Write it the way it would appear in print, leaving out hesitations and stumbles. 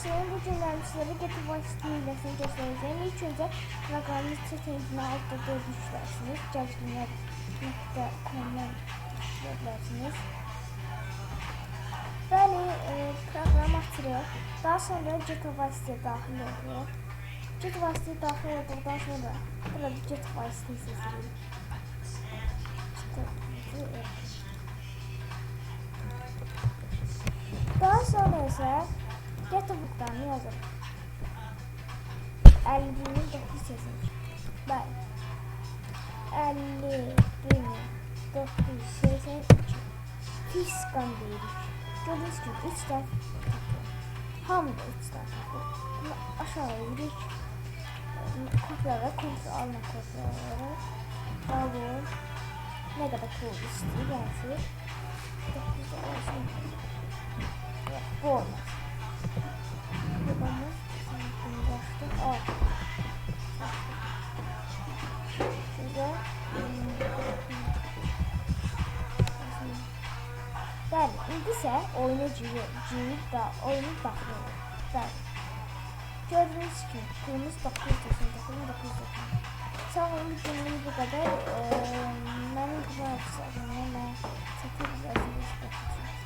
Senin bu cümlemizleri getirməsini hiləsini göstərəcəyim. İlk öncə proqramımız çetinliklə altta düşürsünüz. Cəzgünlər.com-dan düşürsünüz. Bəli, proqram açırıq. Daha sonra get vasitəyə daxil oluruq. Get vasitəyə daxil olduqdan sonra burada get vasitəni seçirik. Daha sonra isə get buqdanı yazırıq. 50.982. Bəli. 50.982. Fiskan deyirik. Gördüğünüz gibi 3 tane takıyor. Hamıda 3 tane takıyor. Bunu aşağı yürük. Kopyala, kontrol alma kopyalaları. Alın. Ne kadar cool istiyor gelsin. Çok güzel olsun. Bu olmaz. Bu olmaz. Bunu başlık al. Şurada. Bəli, indi isə oyuna girib da oyunu daxil olur. Bəli. Gördüyünüz kimi pulumuz 999. Sağ olun, günlük bu qədər. Mənim bu hafızlarımla çəkib yazılmış.